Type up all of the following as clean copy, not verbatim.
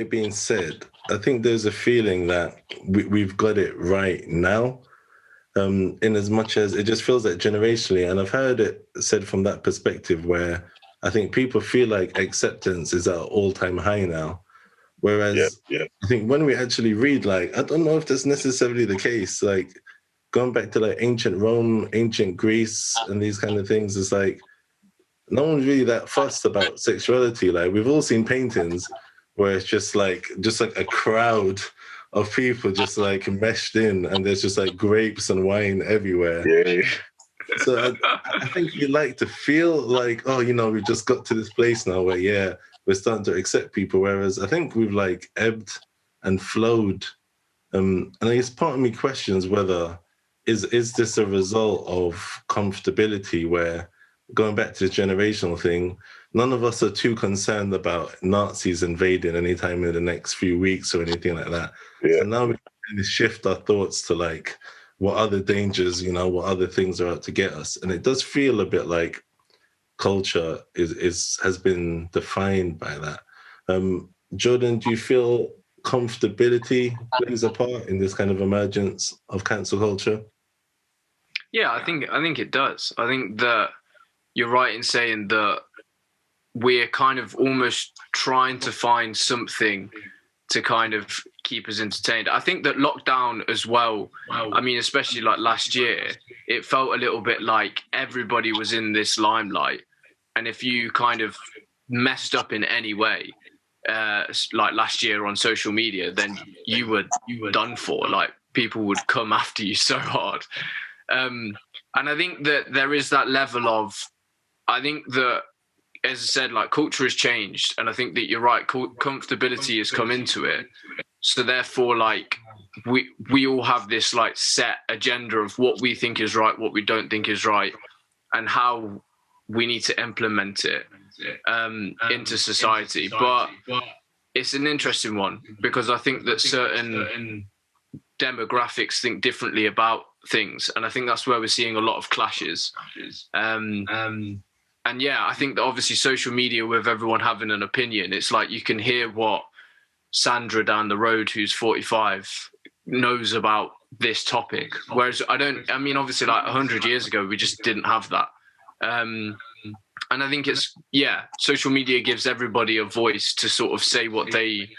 it being said, I think there's a feeling that we've got it right now, in as much as it just feels like generationally, and I've heard it said from that perspective where I think people feel like acceptance is at an all-time high now. Whereas I think when we actually read, like, I don't know if that's necessarily the case. Like, going back to like ancient Rome, ancient Greece, and these kind of things, it's like no one's really that fussed about sexuality. Like, we've all seen paintings where it's just like a crowd of people just like meshed in, and there's just like grapes and wine everywhere. Yeah. So I think you like to feel like, oh, you know, we just got to this place now where, we're starting to accept people. Whereas I think we've like ebbed and flowed. And I guess part of me questions whether is this a result of comfortability, where, going back to the generational thing, none of us are too concerned about Nazis invading anytime in the next few weeks or anything like that. Yeah. So now we kind of shift our thoughts to like, what other dangers, you know, what other things are out to get us. And it does feel a bit like culture has been defined by that. Jordan, do you feel comfortability plays a part in this kind of emergence of cancel culture? Yeah, I think it does. I think that you're right in saying that we're kind of almost trying to find something to kind of keep us entertained. I think that lockdown as well, I mean, especially like last year, it felt a little bit like everybody was in this limelight. And if you kind of messed up in any way, like last year on social media, then you were done for. Like, people would come after you so hard. And I think that there is that level of, I think that, as I said, like, culture has changed, and I think that you're right, comfortability has come into it. So therefore, like, we all have this like set agenda of what we think is right, what we don't think is right, and how we need to implement it into society. But it's an interesting one, because I think that certain demographics think differently about things, and I think that's where we're seeing a lot of clashes. And yeah, I think that obviously social media, with everyone having an opinion, it's like you can hear what Sandra down the road, who's 45, knows about this topic. Whereas I mean, obviously, like 100 years ago, we just didn't have that. And I think social media gives everybody a voice to sort of say what they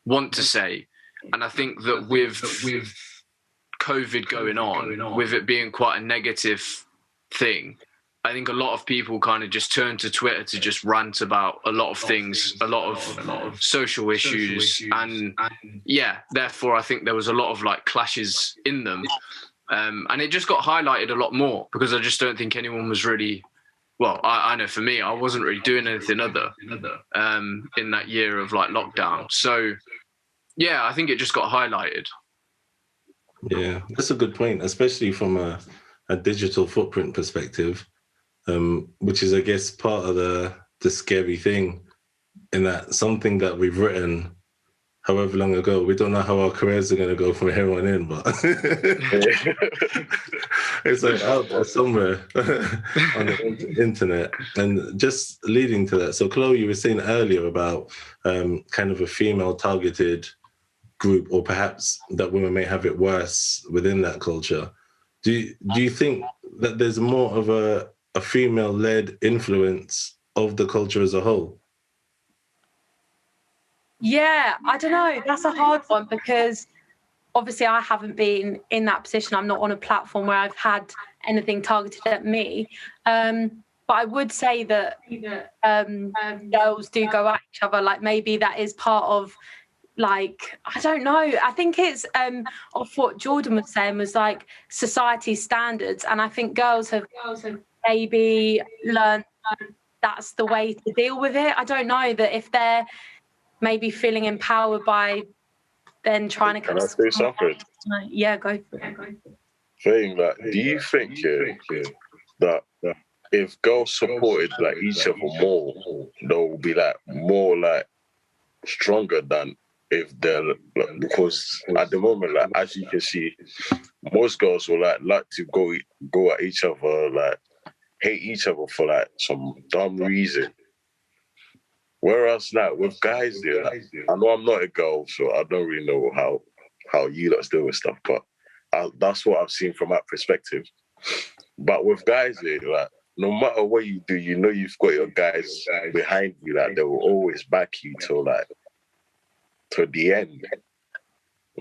want to say. And I think that with COVID going on, with it being quite a negative thing, I think a lot of people kind of just turn to Twitter to just rant about a lot of things, a lot of social issues. And therefore I think there was a lot of like clashes in them. And it just got highlighted a lot more, because I just don't think anyone was really, well, I know for me, I wasn't really doing anything other in that year of like lockdown. So yeah, I think it just got highlighted. Yeah, that's a good point, especially from a digital footprint perspective. Which is, I guess, part of the scary thing, in that something that we've written however long ago, we don't know how our careers are going to go from here on in, but it's like out there somewhere on the internet. And just leading to that, so Chloe, you were saying earlier about kind of a female targeted group, or perhaps that women may have it worse within that culture. Do you think that there's more of a female-led influence of the culture as a whole? Yeah, I don't know. That's a hard one, because obviously I haven't been in that position. I'm not on a platform where I've had anything targeted at me. But I would say that girls do go at each other. Like, maybe that is part of, like, I don't know. I think it's of what Jordan was saying was like society standards. And I think girls have maybe learned that's the way to deal with it. I don't know, that if they're maybe feeling empowered by then trying to... Can I say something? Yeah, go for it. Saying that, do you think that if girls supported like each other more, they'll be like more like stronger than if they're like, because at the moment, like, as you can see, most girls will like to go at each other, like hate each other for like some dumb reason. Whereas now with guys, yeah, I know I'm not a girl, so I don't really know how you lot deal with stuff, but that's what I've seen from that perspective. But with guys, yeah, like no matter what you do, you know you've got your guys behind you, like they will always back you to the end.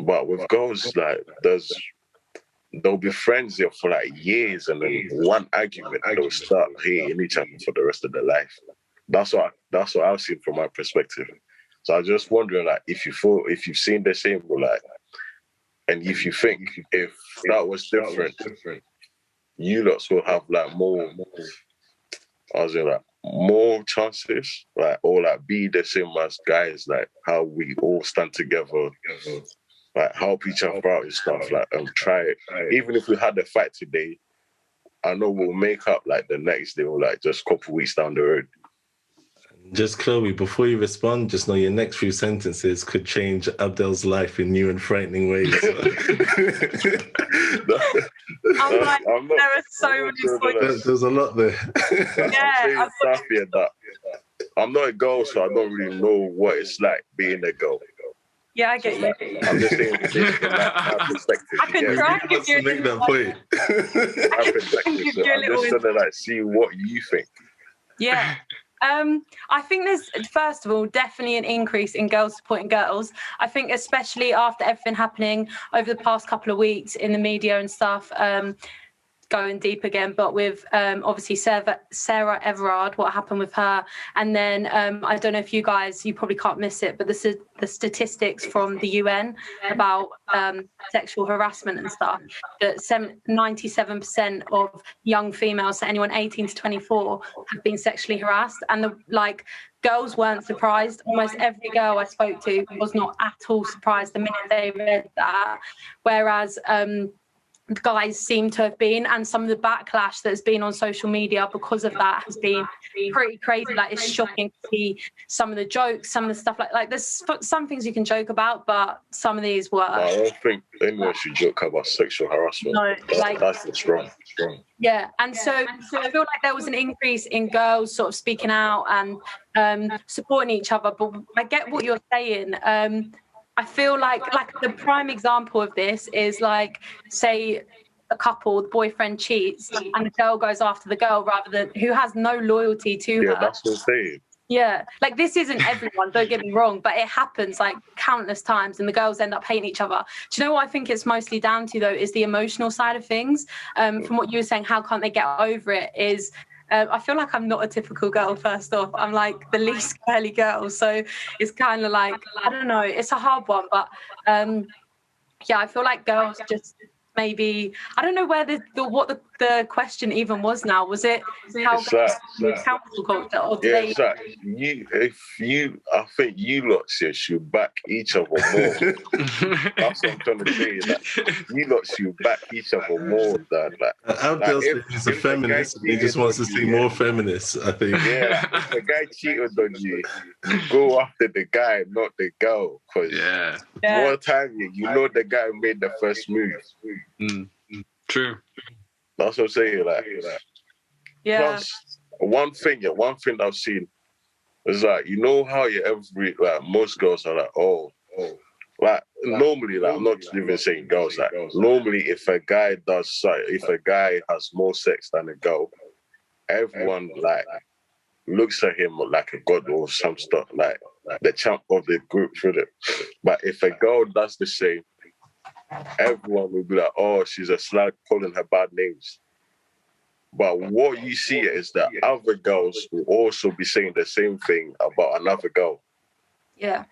But with girls, like they'll be friends here for like years, and then one argument they'll start hating each other for the rest of their life. That's what I've seen from my perspective. So I was just wondering, like, if you've seen the same, like, and if you think if that was different, you lot will have like more. I was like more chances, like, or like be the same as guys, like how we all stand together, like help each other out and stuff, like try it. Even if we had a fight today, I know we'll make up like the next day or like just a couple weeks down the road. Just Chloe, before you respond, just know your next few sentences could change Abdel's life in new and frightening ways. I'm not, there are so many points. There's a lot there. Yeah, I'm not a girl, so I don't really know what it's like being a girl. Yeah, I get you. I'm just saying this from my perspective. I can try to give you make that point. My perspective, so I'm just trying to like see what you think. Yeah. I think there's, first of all, definitely an increase in girls supporting girls. I think especially after everything happening over the past couple of weeks in the media and stuff, going deep again, but with obviously Sarah Everard, what happened with her. And then I don't know if you probably can't miss it, but the statistics from the UN about sexual harassment and stuff, that 97% of young females, so anyone 18 to 24, have been sexually harassed. And girls weren't surprised. Almost every girl I spoke to was not at all surprised the minute they read that. Whereas guys seem to have been, and some of the backlash that's been on social media because of that has been pretty crazy. Like, it's shocking to see some of the jokes, some of the stuff like there's some things you can joke about, but some of these were. I don't think anyone should joke about sexual harassment. No, that's wrong. Yeah, and so I feel like there was an increase in girls sort of speaking out and supporting each other. But I get what you're saying. I feel like the prime example of this is, like, say a couple, the boyfriend cheats and the girl goes after the girl rather than, who has no loyalty to her. Yeah, that's what I'm saying. Yeah, like, this isn't everyone, don't get me wrong, but it happens like countless times and the girls end up hating each other. Do you know what I think it's mostly down to, though, is the emotional side of things? From what you were saying, how can't they get over it, is I feel like I'm not a typical girl, first off. I'm like the least girly girl. So it's kind of like, I don't know, it's a hard one. But yeah, I feel like girls just maybe, I don't know where what the question even was now. Was it how girls council culture? Or do they... exactly. I think you lot should back each other more. That's what I'm trying to say. That you lot should back each other more than that. Abdel says he's a feminist. He just wants to see more feminists, I think. Yeah, if a guy cheated on you, go after the guy, not the girl. Because more time, you know the guy made the first move. True. That's what I'm saying. Like, plus, one thing I've seen is, like, you know how most girls are like, like, normally, like, I'm not even saying girls, like, normally if a guy has more sex than a girl, everyone like looks at him like a god or some stuff, like the champ of the group, really. But if a girl does the same, everyone will be like, oh, she's a slag, calling her bad names. But what you see is that other girls will also be saying the same thing about another girl. Yeah.